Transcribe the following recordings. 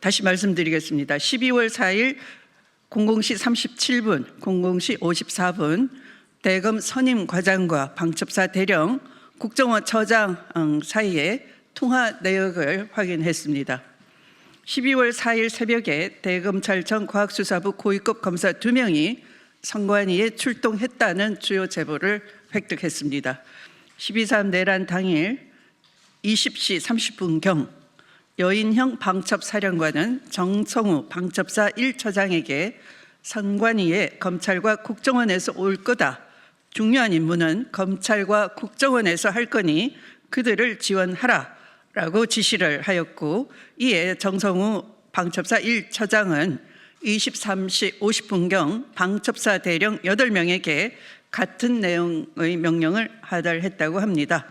다시 말씀드리겠습니다. 12월 4일 00시 37분, 00시 54분 대검 선임 과장과 방첩사 대령 국정원 처장 사이에 통화 내역을 확인했습니다. 12월 4일 새벽에 대검찰청 과학수사부 고위급 검사 2명이 선관위에 출동했다는 주요 제보를 획득했습니다. 12.3 내란 당일 20시 30분경 여인형 방첩사령관은 정성우 방첩사 1처장에게 선관위에 검찰과 국정원에서 올 거다. 중요한 임무는 검찰과 국정원에서 할 거니 그들을 지원하라 라고 지시를 하였고, 이에 정성우 방첩사 1처장은 23시 50분경 방첩사 대령 8명에게 같은 내용의 명령을 하달했다고 합니다.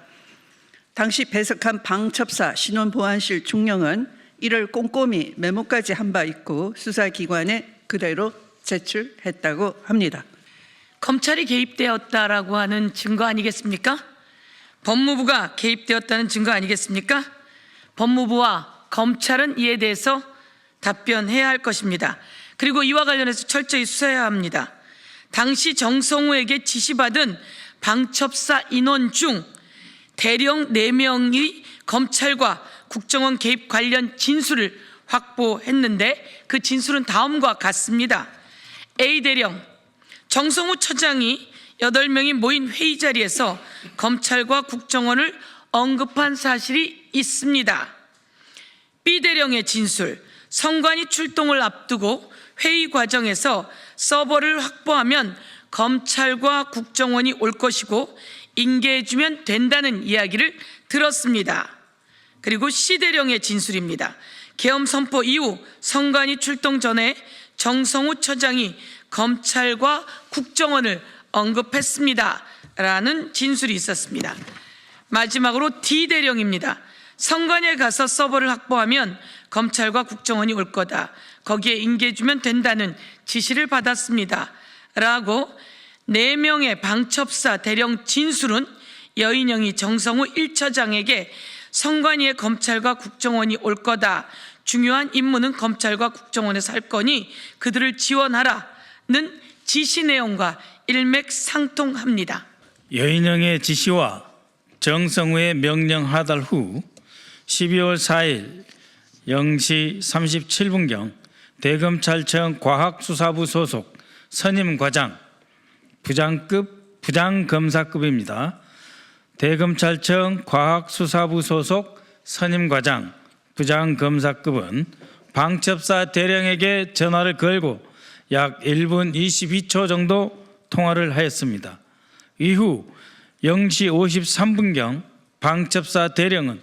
당시 배석한 방첩사 신원보안실 중령은 이를 꼼꼼히 메모까지 한 바 있고 수사기관에 그대로 제출했다고 합니다. 검찰이 개입되었다라고 하는 증거 아니겠습니까? 법무부가 개입되었다는 증거 아니겠습니까? 법무부와 검찰은 이에 대해서 답변해야 할 것입니다. 그리고 이와 관련해서 철저히 수사해야 합니다. 당시 정성우에게 지시받은 방첩사 인원 중 대령 4명이 검찰과 국정원 개입 관련 진술을 확보했는데 그 진술은 다음과 같습니다. A대령, 정성우 처장이 8명이 모인 회의 자리에서 검찰과 국정원을 언급한 사실이 있습니다. B대령의 진술, 선관위 출동을 앞두고 회의 과정에서 서버를 확보하면 검찰과 국정원이 올 것이고 인계해주면 된다는 이야기를 들었습니다. 그리고 C대령의 진술입니다. 계엄 선포 이후 선관위 출동 전에 정성우 처장이 검찰과 국정원을 언급했습니다 라는 진술이 있었습니다. 마지막으로 D대령입니다. 선관위에 가서 서버를 확보하면 검찰과 국정원이 올 거다. 거기에 인계해주면 된다는 지시를 받았습니다 라고 4명의 방첩사 대령 진술은 여인영이 정성우 1처장에게 선관위에 검찰과 국정원이 올 거다. 중요한 임무는 검찰과 국정원에서 할 거니 그들을 지원하라는 지시 내용과 일맥상통합니다. 여인영의 지시와 정성우의 명령 하달 후 12월 4일 0시 37분경 대검찰청 과학수사부 소속 선임과장 부장급 부장검사급입니다. 대검찰청 과학수사부 소속 선임과장 부장검사급은 방첩사 대령에게 전화를 걸고 약 1분 22초 정도 통화를 하였습니다. 이후 0시 53분경 방첩사 대령은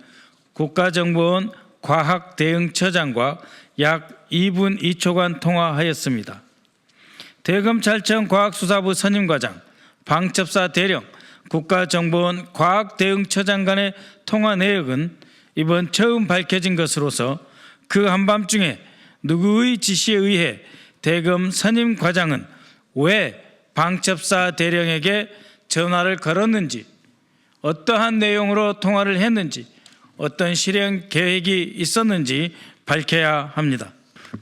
국가정보원 과학대응처장과 약 2분 2초간 통화하였습니다. 대검찰청 과학수사부 선임과장, 방첩사 대령, 국가정보원 과학대응처장 간의 통화 내역은 이번 처음 밝혀진 것으로서 그 한밤중에 누구의 지시에 의해 대검 선임과장은 왜 방첩사 대령에게 전화를 걸었는지, 어떠한 내용으로 통화를 했는지, 어떤 실행 계획이 있었는지 밝혀야 합니다.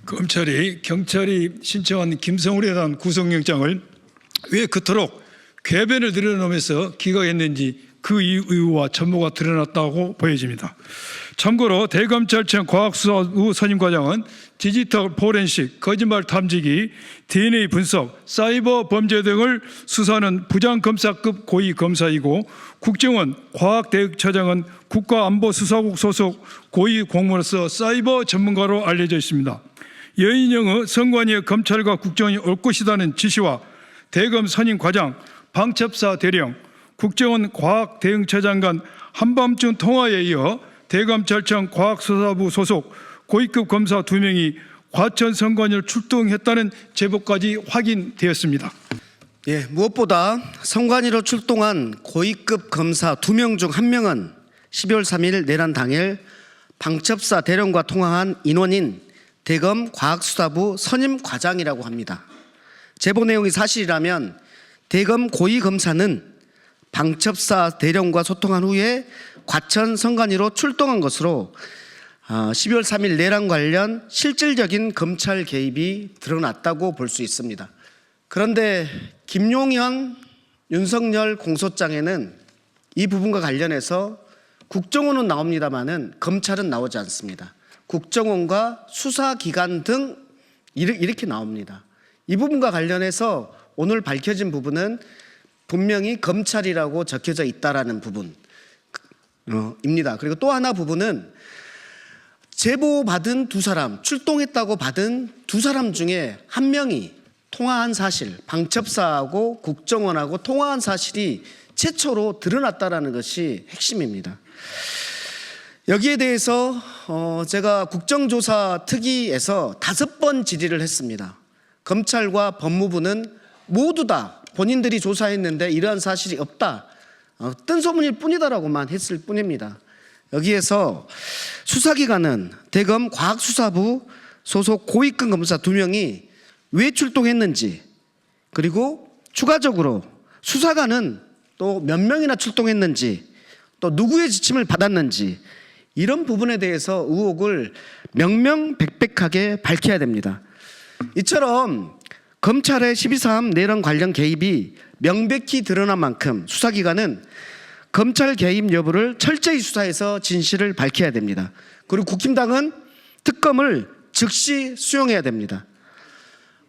검찰이 경찰이 신청한 김성울에 대한 구속영장을 왜 그토록 궤변을 늘어놓으면서 기각했는지 그 이유와 전모가 드러났다고 보여집니다. 참고로 대검찰청 과학수사부 선임과장은 디지털 포렌식, 거짓말 탐지기, DNA 분석, 사이버 범죄 등을 수사하는 부장검사급 고위검사이고, 국정원 과학대응처장은 국가안보수사국 소속 고위공무원으로서 사이버 전문가로 알려져 있습니다. 여인영의 선관위에 검찰과 국정원이 올 것이라는 지시와 대검 선임과장, 방첩사 대령, 국정원 과학대응처장 간 한밤중 통화에 이어 대검찰청 과학수사부 소속 고위급 검사 2명이 과천 선관위를 출동했다는 제보까지 확인되었습니다. 예, 무엇보다 선관위로 출동한 고위급 검사 2명 중 1명은 12월 3일 내란 당일 방첩사 대령과 통화한 인원인 대검 과학수사부 선임과장이라고 합니다. 제보 내용이 사실이라면 대검 고위검사는 방첩사 대령과 소통한 후에 과천 선관위로 출동한 것으로 12월 3일 내란 관련 실질적인 검찰 개입이 드러났다고 볼 수 있습니다. 그런데 김용현, 윤석열 공소장에는 이 부분과 관련해서 국정원은 나옵니다마는 검찰은 나오지 않습니다. 국정원과 수사기관 등 이렇게 나옵니다. 이 부분과 관련해서 오늘 밝혀진 부분은 분명히 검찰이라고 적혀져 있다라는 부분입니다. 그리고 또 하나 부분은 제보받은 두 사람, 출동했다고 받은 두 사람 중에 한 명이 통화한 사실, 방첩사하고 국정원하고 통화한 사실이 최초로 드러났다라는 것이 핵심입니다. 여기에 대해서 제가 국정조사 특위에서 5번 질의를 했습니다. 검찰과 법무부는 모두 다 본인들이 조사했는데 이러한 사실이 없다, 뜬소문일 뿐이다라고만 했을 뿐입니다. 여기에서 수사기관은 대검 과학수사부 소속 고위급 검사 2명이 왜 출동했는지, 그리고 추가적으로 수사관은 또 몇 명이나 출동했는지, 또 누구의 지침을 받았는지, 이런 부분에 대해서 의혹을 명명백백하게 밝혀야 됩니다. 이처럼 검찰의 12.3 내란 관련 개입이 명백히 드러난 만큼 수사기관은 검찰 개입 여부를 철저히 수사해서 진실을 밝혀야 됩니다. 그리고 국힘당은 특검을 즉시 수용해야 됩니다.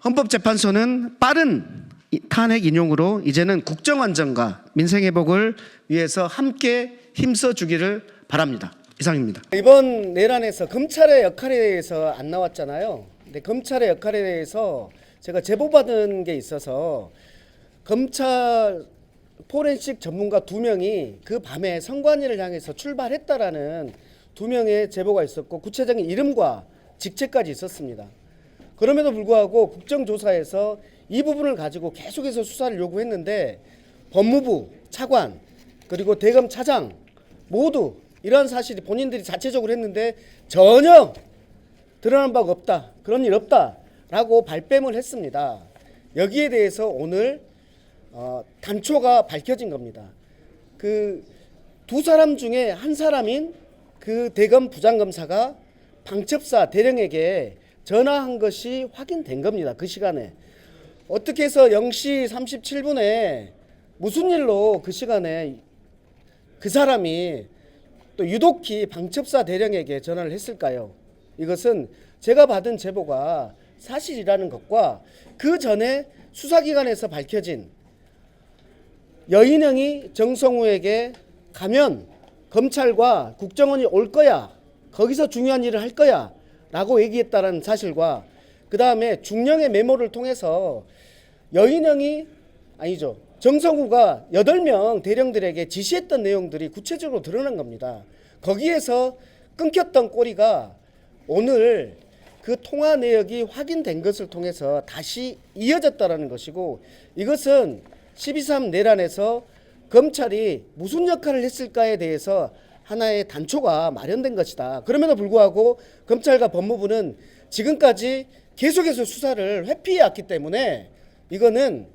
헌법재판소는 빠른 탄핵 인용으로 이제는 국정 안정과 민생 회복을 위해서 함께 힘써주기를 바랍니다. 이상입니다. 이번 내란에서 검찰의 역할에 대해서 안 나왔잖아요. 근데 검찰의 역할에 대해서 제가 제보받은 게 있어서 검찰 포렌식 전문가 2명이 그 밤에 선관위를 향해서 출발했다라는 2명의 제보가 있었고 구체적인 이름과 직책까지 있었습니다. 그럼에도 불구하고 국정조사에서 이 부분을 가지고 계속해서 수사를 요구했는데 법무부 차관 그리고 대검 차장 모두 이러한 사실이 본인들이 자체적으로 했는데 전혀 드러난 바가 없다, 그런 일 없다라고 발뺌을 했습니다. 여기에 대해서 오늘 단초가 밝혀진 겁니다. 그 두 사람 중에 한 사람인 그 대검 부장검사가 방첩사 대령에게 전화한 것이 확인된 겁니다. 그 시간에 어떻게 해서 0시 37분에 무슨 일로 그 시간에 그 사람이 또 유독히 방첩사 대령에게 전화를 했을까요? 이것은 제가 받은 제보가 사실이라는 것과 그 전에 수사기관에서 밝혀진 여인영이 정성우에게 가면 검찰과 국정원이 올 거야, 거기서 중요한 일을 할 거야 라고 얘기했다는 사실과 그 다음에 중령의 메모를 통해서 여인영이 아니죠, 정성우가 8명 대령들에게 지시했던 내용들이 구체적으로 드러난 겁니다. 거기에서 끊겼던 꼬리가 오늘 그 통화 내역이 확인된 것을 통해서 다시 이어졌다라는 것이고, 이것은 12.3 내란에서 검찰이 무슨 역할을 했을까에 대해서 하나의 단초가 마련된 것이다. 그럼에도 불구하고 검찰과 법무부는 지금까지 계속해서 수사를 회피해왔기 때문에 이거는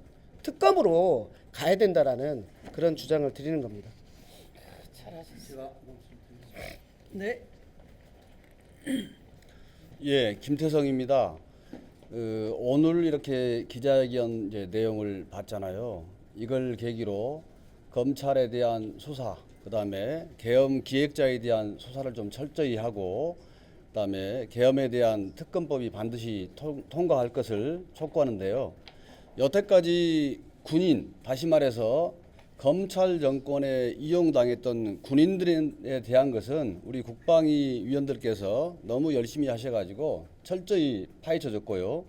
특검으로 가야 된다라는 그런 주장을 드리는 겁니다. 네. 예, 김태성입니다. 오늘 이렇게 기자회견 내용을 봤잖아요. 이걸 계기로 검찰에 대한 수사, 그다음에 계엄 기획자에 대한 수사를 좀 철저히 하고, 그다음에 계엄에 대한 특검법이 반드시 통과할 것을 촉구하는데요. 여태까지 군인, 다시 말해서 검찰 정권에 이용당했던 군인들에 대한 것은 우리 국방위 위원들께서 너무 열심히 하셔가지고 철저히 파헤쳐졌고요.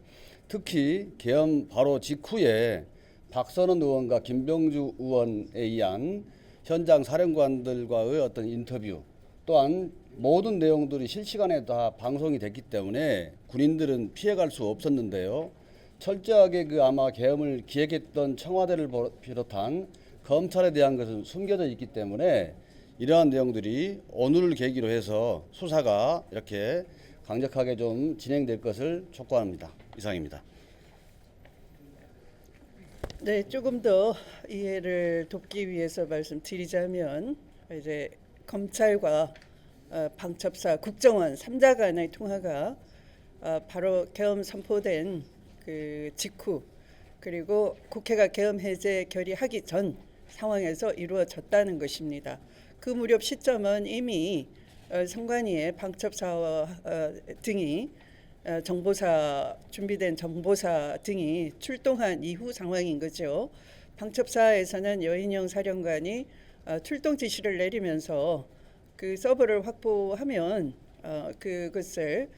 특히 계엄 바로 직후에 박선원 의원과 김병주 의원에 의한 현장 사령관들과의 어떤 인터뷰, 또한 모든 내용들이 실시간에 다 방송이 됐기 때문에 군인들은 피해갈 수 없었는데요. 철저하게 아마 계엄을 기획했던 청와대를 비롯한 검찰에 대한 것은 숨겨져 있기 때문에 이러한 내용들이 오늘을 계기로 해서 수사가 이렇게 강력하게 좀 진행될 것을 촉구합니다. 이상입니다. 네, 조금 더 이해를 돕기 위해서 말씀드리자면 이제 검찰과 방첩사, 국정원 3자 간의 통화가 바로 계엄 선포된 그 직후 그리고 국회가 계엄 해제 결의하기 전 상황에서 이루어졌다는 것입니다. 그 무렵 시점은 이미 선관위의 방첩사 등이 정보사 준비된 정보사 등이 출동한 이후 상황인 거죠. 방첩사에서는 여인영 사령관이 출동 지시를 내리면서 그 서버를 확보하면 그것을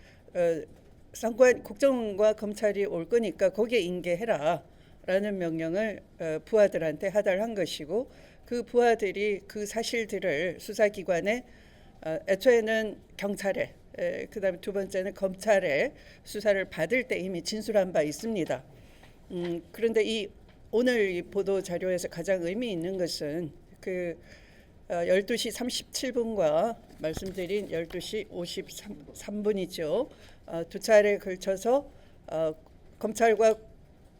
상관 국정원과 검찰이 올 거니까 거기에 인계해라라는 명령을 부하들한테 하달한 것이고 그 부하들이 그 사실들을 수사기관에 애초에는 경찰에 그다음에 두 번째는 검찰에 수사를 받을 때 이미 진술한 바 있습니다. 그런데 이 오늘 이 보도 자료에서 가장 의미 있는 것은 그 12시 37분과 말씀드린 12시 53분이죠. 두 차례에 걸쳐서 검찰과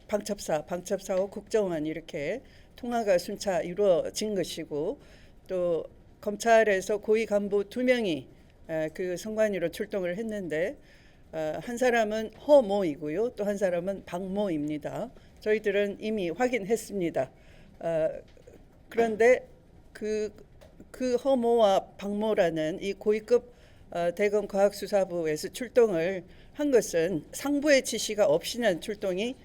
방첩사와 국정원 이렇게 통화가 순차 이루어진 것이고 또 검찰에서 고위 간부 2명이 그 선관위로 출동을 했는데 한 사람은 허모이고요. 또 한 사람은 박모입니다. 저희들은 이미 확인했습니다. 그런데 그 허모와 박모라는 이 고위급 대검 과학수사부에서 출동을 한 것은 상부의 지시가 없이는 출동이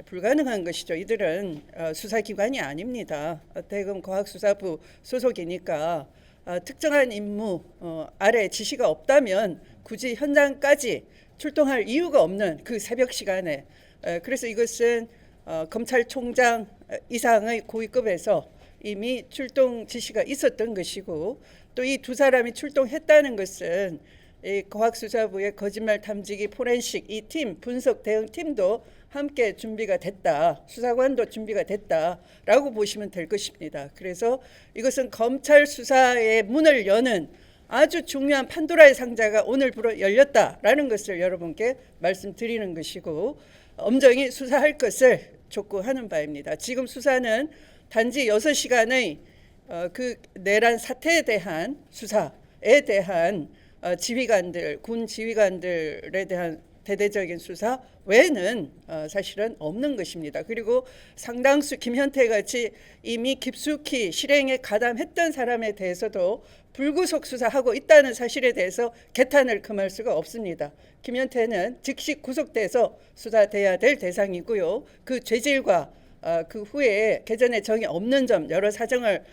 불가능한 것이죠. 이들은 수사기관이 아닙니다. 대검 과학수사부 소속이니까 특정한 임무 아래 지시가 없다면 굳이 현장까지 출동할 이유가 없는 그 새벽 시간에 그래서 이것은 검찰총장 이상의 고위급에서 이미 출동 지시가 있었던 것이고 또 이 두 사람이 출동했다는 것은 이 과학수사부의 거짓말 탐지기 포렌식 이 팀 분석 대응 팀도 함께 준비가 됐다. 수사관도 준비가 됐다라고 보시면 될 것입니다. 그래서 이것은 검찰 수사의 문을 여는 아주 중요한 판도라의 상자가 오늘부로 열렸다라는 것을 여러분께 말씀드리는 것이고 엄정히 수사할 것을 촉구하는 바입니다. 지금 수사는 단지 6시간의 그 내란 사태에 대한 수사에 대한 지휘관들, 군 지휘관들에 대한 대대적인 수사 외에는 사실은 없는 것입니다. 그리고 상당수 김현태 같이 이미 깊숙이 실행에 가담했던 사람에 대해서도 불구속 수사하고 있다는 사실에 대해서 개탄을 금할 수가 없습니다. 김현태는 즉시 구속돼서 수사돼야 될 대상이고요. 그 죄질과 그 후에 개전의 정이 없는 점 여러 사정을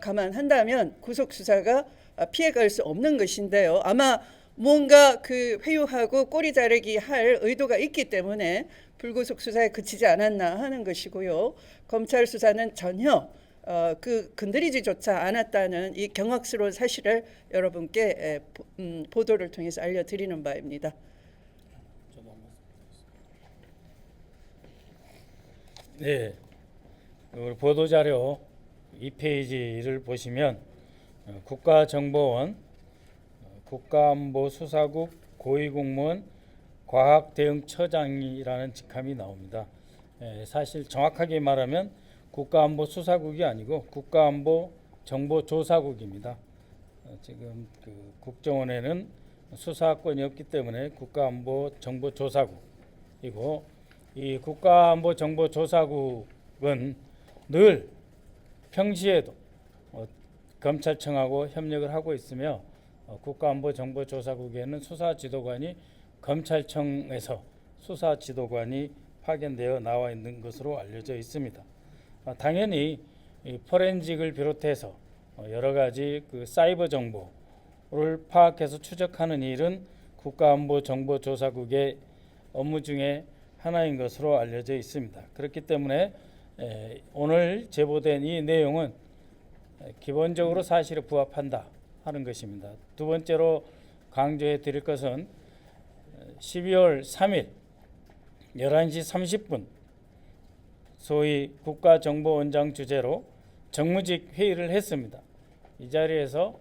감안한다면 구속 수사가 피해갈 수 없는 것인데요. 아마 뭔가 그 회유하고 꼬리 자르기 할 의도가 있기 때문에 불구속 수사에 그치지 않았나 하는 것이고요. 검찰 수사는 전혀 그 건드리지조차 않았다는 이 경악스러운 사실을 여러분께 보도를 통해서 알려드리는 바입니다. 네, 보도자료 2페이지를 보시면 국가정보원 국가안보수사국 고위공무원 과학대응처장이라는 직함이 나옵니다. 사실 정확하게 말하면 국가안보수사국이 아니고 국가안보정보조사국입니다. 지금 그 국정원에는 수사권이 없기 때문에 국가안보정보조사국이고 이 국가안보정보조사국은 늘 평시에도 검찰청하고 협력을 하고 있으며 국가안보정보조사국에는 수사지도관이 검찰청에서 수사지도관이 파견되어 나와 있는 것으로 알려져 있습니다. 당연히 이 포렌식을 비롯해서 여러 가지 그 사이버 정보를 파악해서 추적하는 일은 국가안보정보조사국의 업무 중에 하나인 것으로 알려져 있습니다. 그렇기 때문에 오늘 제보된 이 내용은 기본적으로 사실에 부합한다 하는 것입니다. 두 번째로 강조해 드릴 것은 12월 3일 11시 30분 소위 국가정보원장 주재로 정무직 회의를 했습니다. 이 자리에서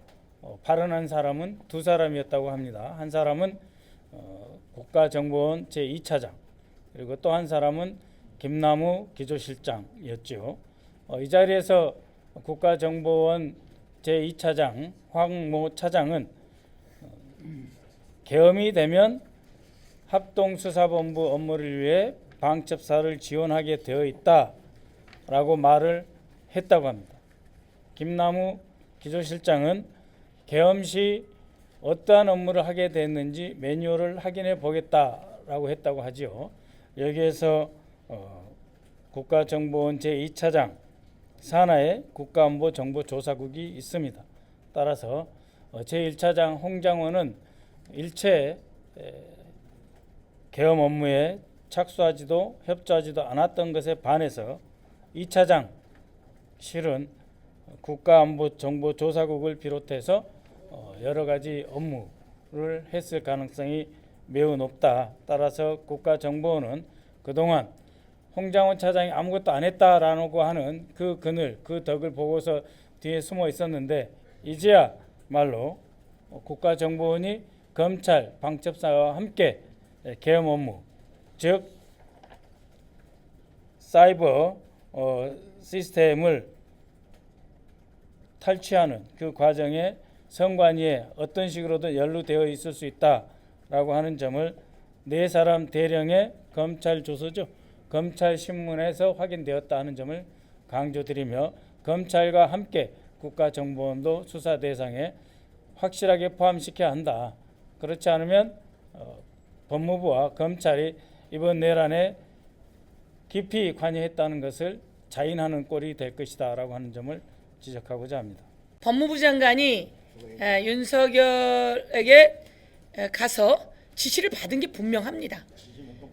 발언한 사람은 두 사람이었다고 합니다. 한 사람은 국가정보원 제2차장 그리고 또 한 사람은 김남우 기조실장이었죠. 이 자리에서 국가정보원 제2차장 황모 차장은 계엄이 되면 합동수사본부 업무를 위해 방첩사를 지원하게 되어 있다라고 말을 했다고 합니다. 김남우 기조실장은 계엄 시 어떠한 업무를 하게 됐는지 매뉴얼을 확인해 보겠다라고 했다고 하지요. 여기에서 국가정보원 제2차장 산하에 국가안보정보조사국이 있습니다. 따라서 제1차장 홍장원은 일체 계엄 업무에 착수하지도 협조하지도 않았던 것에 반해서 2차장 실은 국가안보정보조사국을 비롯해서 여러 가지 업무를 했을 가능성이 매우 높다. 따라서 국가정보원은 그동안 홍장원 차장이 아무것도 안 했다라고 하는 그 그늘, 그 덕을 보고서 뒤에 숨어 있었는데 이제야 말로 국가정보원이 검찰, 방첩사와 함께 계엄 업무, 즉 사이버 시스템을 탈취하는 그 과정에 선관위에 어떤 식으로든 연루되어 있을 수 있다라고 하는 점을 네 사람 대령의 검찰 조서죠. 검찰 신문에서 확인되었다 하는 점을 강조드리며 검찰과 함께 국가정보원도 수사 대상에 확실하게 포함시켜야 한다. 그렇지 않으면 법무부와 검찰이 이번 내란에 깊이 관여했다는 것을 자인하는 꼴이 될 것이다 라고 하는 점을 지적하고자 합니다. 법무부 장관이 윤석열에게 가서 지시를 받은 게 분명합니다.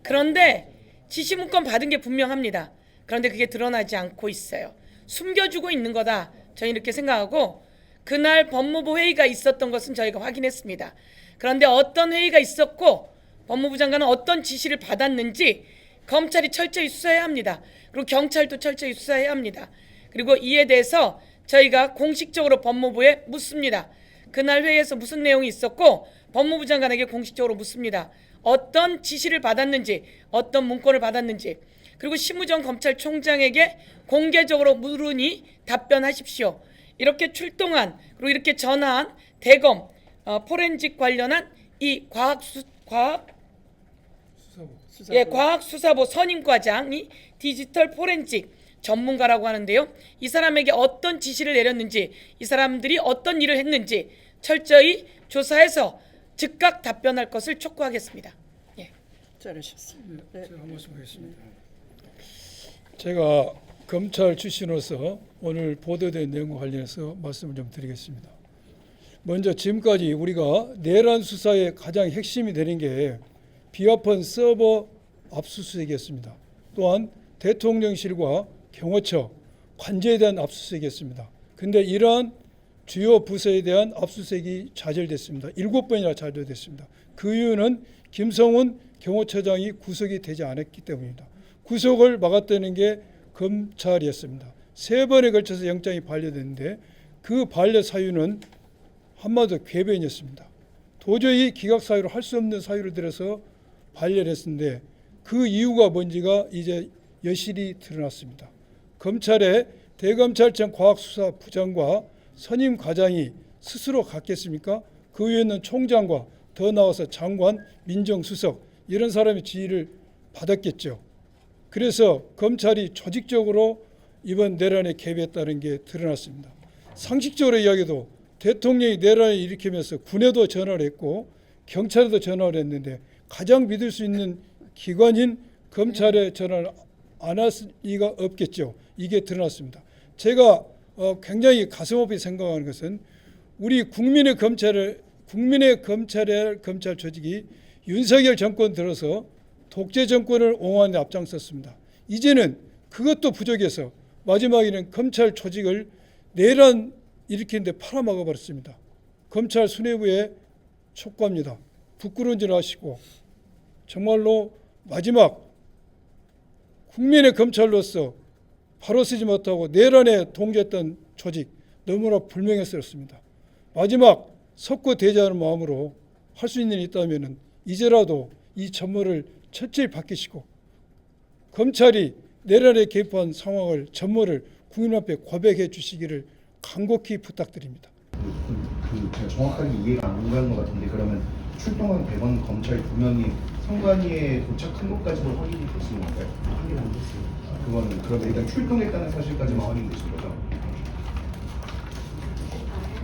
그런데 지시문건 받은 게 분명합니다. 그런데 그게 드러나지 않고 있어요. 숨겨주고 있는 거다. 저희는 이렇게 생각하고 그날 법무부 회의가 있었던 것은 저희가 확인했습니다. 그런데 어떤 회의가 있었고 법무부 장관은 어떤 지시를 받았는지 검찰이 철저히 수사해야 합니다. 그리고 경찰도 철저히 수사해야 합니다. 그리고 이에 대해서 저희가 공식적으로 법무부에 묻습니다. 그날 회의에서 무슨 내용이 있었고 법무부 장관에게 공식적으로 묻습니다. 어떤 지시를 받았는지, 어떤 문건을 받았는지, 그리고 심우정 검찰총장에게 공개적으로 물으니 답변하십시오. 이렇게 출동한, 그리고 이렇게 전화한 대검 포렌식 관련한 이 과학수사부 선임과장이 디지털 포렌식 전문가라고 하는데요. 이 사람에게 어떤 지시를 내렸는지, 이 사람들이 어떤 일을 했는지 철저히 조사해서 즉각 답변할 것을 촉구하겠습니다. 예. 잘하셨습니다. 네. 제가 한 말씀 하겠습니다. 제가 검찰 출신으로서 오늘 보도된 내용과 관련해서 말씀을 좀 드리겠습니다. 먼저 지금까지 우리가 내란 수사의 가장 핵심이 되는 게 비화폰 서버 압수수색이었습니다. 또한 대통령실과 경호처, 관제에 대한 압수수색이었습니다. 그런데 이러한 주요 부서에 대한 압수수색이 좌절됐습니다. 7번이나 좌절됐습니다. 그 이유는 김성훈 경호처장이 구속이 되지 않았기 때문입니다. 구속을 막았다는 게 검찰이었습니다. 3번에 걸쳐서 영장이 반려됐는데 그 반려 사유는 한마디로 궤변이었습니다. 도저히 기각 사유로 할 수 없는 사유를 들어서 반려를 했는데 그 이유가 뭔지가 이제 여실히 드러났습니다. 검찰의 대검찰청 과학수사부장과 선임 과장이 스스로 갔겠습니까? 그 위에는 총장과 더 나아가서 장관, 민정수석 이런 사람의 지휘를 받았겠죠. 그래서 검찰이 조직적으로 이번 내란에 개입했다는 게 드러났습니다. 상식적으로 이야기해도 대통령이 내란을 일으키면서 군에도 전화를 했고 경찰에도 전화를 했는데 가장 믿을 수 있는 기관인 검찰에 전화를 안 할 리가 없겠죠. 이게 드러났습니다. 제가 굉장히 가슴 아프게 생각하는 것은 우리 국민의 검찰 조직이 윤석열 정권 들어서 독재 정권을 옹호하는 데 앞장섰습니다. 이제는 그것도 부족해서 마지막에는 검찰 조직을 내란 일으키는데 팔아먹어 버렸습니다. 검찰 수뇌부에 촉구합니다. 부끄러운 줄 아시고 정말로 마지막 국민의 검찰로서 바로 쓰지 못하고 내란에 동조했던 조직 너무나 불명예스럽습니다. 마지막 석고 대자하는 마음으로 할 수 있는 일이 있다면 이제라도 이 전모를 철저히 바뀌시고 검찰이 내란에 개입한 상황을 전모를 국민 앞에 고백해 주시기를 간곡히 부탁드립니다. 정확하게 이해가 안 가는 것 같은데, 그러면 출동한 대검 검찰 2명이 선관위에 도착한 것까지도 확인이 되신 건가요? 확인 안 됐습니다. 그거는 그럼 일단 출동했다는 사실까지만 확인되신 거죠?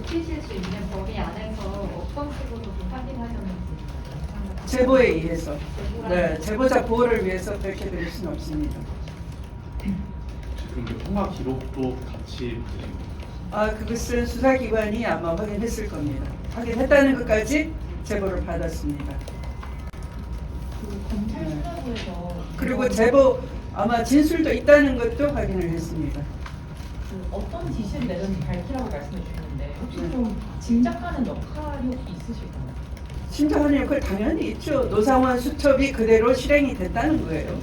지킬 수 있는 범위 안에서 어떤 식으로 좀 확인하셨는지. 제보에 의해서, 네, 제보자 보호를 위해서 그렇게 드릴 수는 없습니다. 지금 그 통화 기록도 같이 보신 그것은 수사기관이 아마 확인했을 겁니다. 확인했다는 것까지 제보를 받았습니다. 그 검찰 수사부에서 그리고 제보 아마 진술도 있다는 것도 확인을 했습니다. 그 어떤 지시를 내는지 밝히라고 말씀해 주셨는데 혹시 네. 좀 짐작하는 역할이 혹시 있으실까요? 심사하는 역할 당연히 있죠. 노상원 수첩이 그대로 실행이 됐다는 거예요.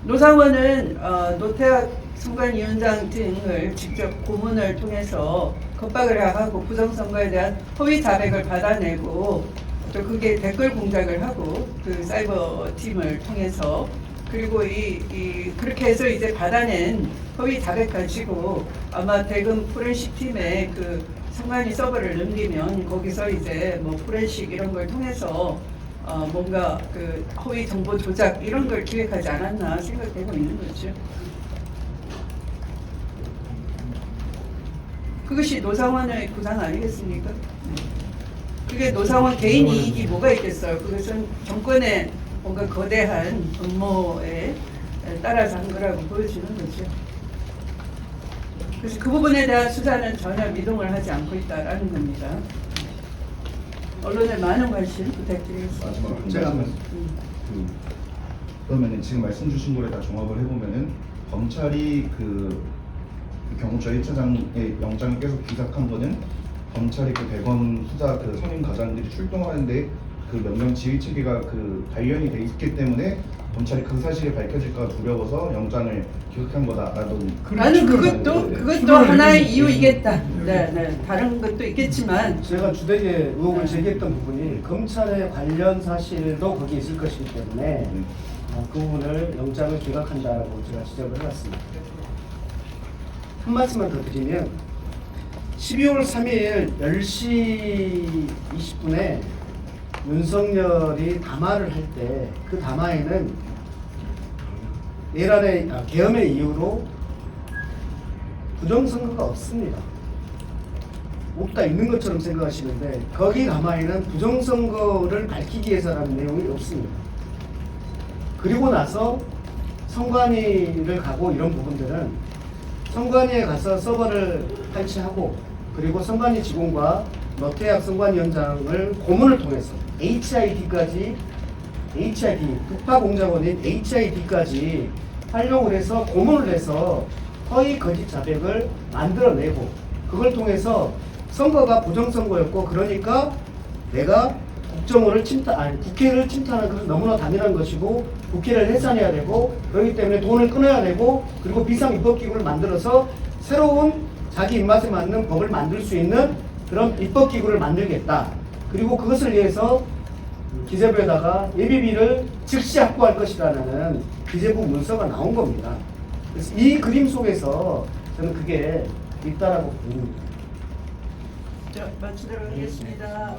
노상원은 노태학 선관위원장 등을 직접 고문을 통해서 겁박을 하고 부정선거에 대한 허위 자백을 받아내고 또 그게 댓글 공작을 하고 그 사이버 팀을 통해서 그리고 그렇게 해서 이제 받아낸 허위 자백 가지고 아마 대금 포렌식 팀에 그 선관위 서버를 넘기면 거기서 이제 뭐 포렌식 이런 걸 통해서 뭔가 그 허위 정보 조작 이런 걸 기획하지 않았나 생각되고 있는 거죠. 그것이 노상원의 구상 아니겠습니까? 그게 노상원 개인 이익이 뭐가 있겠어요? 그것은 정권의 뭔가 거대한 음모에 따라서 한 거라고 보여지는 거죠. 그래서 그 부분에 대한 수사는 전혀 미동을 하지 않고 있다라는 겁니다. 언론에 많은 관심 부탁드리겠습니다. 마지막으로 제가 그러면은 지금 말씀 주신 거를 다 종합을 해보면은 검찰이 그 경호처 1차장의 영장을 계속 기각한 거는 검찰이 그 대검 수사 그 선임 과장들이 출동하는데 그 몇 명 지휘 체계가 그 관련이 돼 있기 때문에 검찰이 그 사실이 밝혀질까 두려워서 영장을 기각한 거다라는. 나는 그것도 하나의 이유이겠다. 네. 다른 것도 있겠지만 제가 주되게 의혹을 제기했던 부분이 검찰의 관련 사실도 거기에 있을 것이기 때문에 그 부분을 영장을 기각한다라고 제가 지적을 해놨습니다. 한 말씀만 더 드리면 12월 3일 10시 20분에 윤석열이 담화를 할 때 그 담화에는 내란의 계엄의 이유로 부정선거가 없습니다. 없다 있는 것처럼 생각하시는데 거기 담화에는 부정선거를 밝히기 위해서라는 내용이 없습니다. 그리고 나서 선관위를 가고 이런 부분들은 선관위에 가서 서버를 설치하고 그리고 선관위 직원과 노태학 선관위원장을 고문을 통해서 HID까지 북파공작원인 HID까지 활용을 해서 고문을 해서 허위 거짓 자백을 만들어내고 그걸 통해서 선거가 부정선거였고 그러니까 내가 국회를 침탈하는 것은 너무나 당연한 것이고 국회를 해산해야 되고 그렇기 때문에 돈을 끊어야 되고 그리고 비상입법기구를 만들어서 새로운 자기 입맛에 맞는 법을 만들 수 있는 그런 입법기구를 만들겠다. 그리고 그것을 위해서 기재부에다가 예비비를 즉시 확보할 것이라는 기재부 문서가 나온 겁니다. 그래서 이 그림 속에서 저는 그게 있다라고 봅니다. 마치도록 하겠습니다.